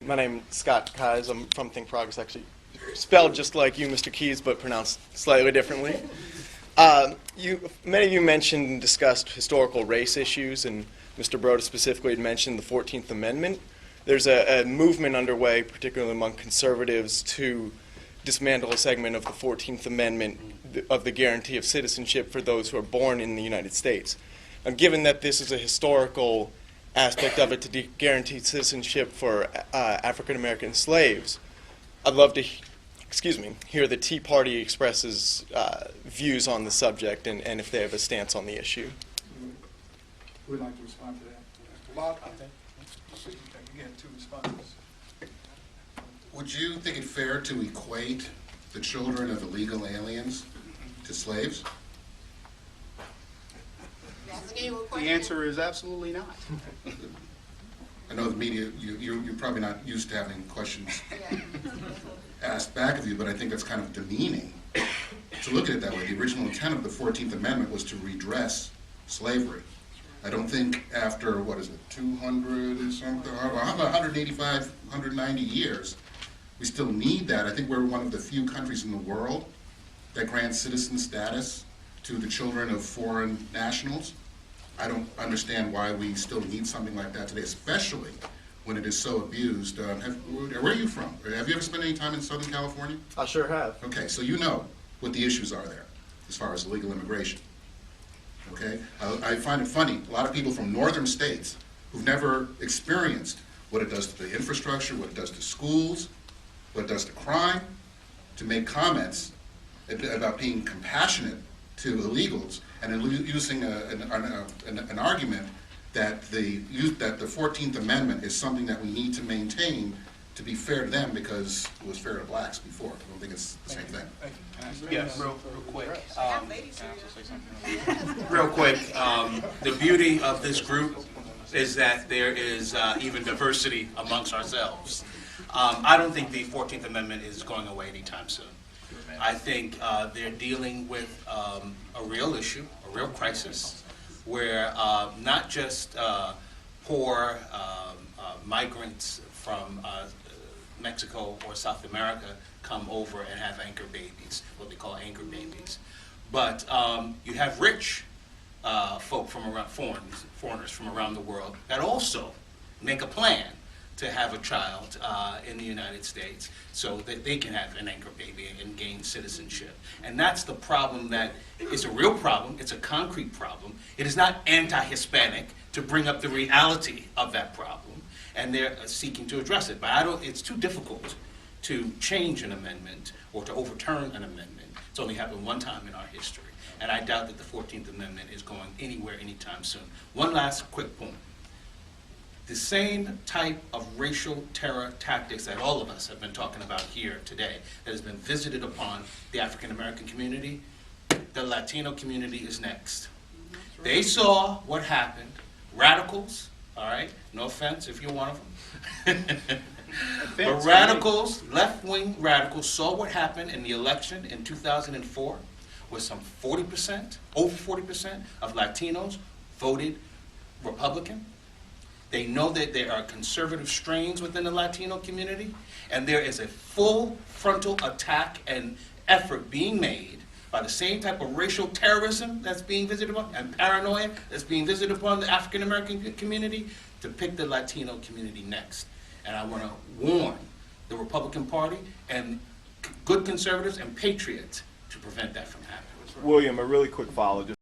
My name's Scott Keyes. I'm from Think Progress, actually spelled just like you, Mr. Keyes, but pronounced slightly differently. Many of you mentioned and discussed historical race issues, and Mr. Broda specifically had mentioned the 14th Amendment. There's a movement underway, particularly among conservatives, to dismantle a segment of the 14th Amendment of the guarantee of citizenship for those who are born in the United States. And given that this is a historical aspect of it to guarantee citizenship for African American slaves, I'd love to hear the Tea Party expresses views on the subject and if they have a stance on the issue. Who would like to respond to that? Bob, I think you get two responses. Would you think it fair to equate the children of illegal aliens to slaves? The answer is absolutely not. I know the media, you're probably not used to having questions asked back of you, but I think that's kind of demeaning to look at it that way. The original intent of the 14th Amendment was to redress slavery. I don't think after, 200 and something, 185, 190 years, we still need that. I think we're one of the few countries in the world that grants citizen status to the children of foreign nationals. I don't understand why we still need something like that today, especially when it is so abused. Where are you from? Have you ever spent any time in Southern California? I sure have. Okay, so you know what the issues are there as far as illegal immigration. Okay, I find it funny, a lot of people from northern states who've never experienced what it does to the infrastructure, what it does to schools, what it does to crime, to make comments about being compassionate to illegals and then using an argument that the 14th Amendment is something that we need to maintain to be fair to them because it was fair to blacks before. I don't think it's the same thing. Yes, real quick. Real quick, the beauty of this group is that there is even diversity amongst ourselves. I don't think the 14th Amendment is going away anytime soon. I think they're dealing with a real issue, a real crisis, where not just poor migrants from Mexico or South America come over and have anchor babies, what they call anchor babies, but you have rich folk from around, foreigners from around the world that also make a plan to have a child in the United States so that they can have an anchor baby and gain citizenship. And that's the problem that is a real problem. It's a concrete problem. It is not anti-Hispanic to bring up the reality of that problem, and they're seeking to address it. But it's too difficult to change an amendment or to overturn an amendment. It's only happened one time in our history, and I doubt that the 14th Amendment is going anywhere anytime soon. One last quick point. The same type of racial terror tactics that all of us have been talking about here today that has been visited upon the African American community, the Latino community is next. They saw what happened. Radicals, all right, no offense if you're one of them. But radicals, left-wing radicals, saw what happened in the election in 2004, where some 40%, over 40% of Latinos voted Republican. They know that there are conservative strains within the Latino community, and there is a full frontal attack and effort being made by the same type of racial terrorism that's being visited upon and paranoia that's being visited upon the African American community to pick the Latino community next. And I want to warn the Republican Party and good conservatives and patriots to prevent that from happening. William, a really quick follow.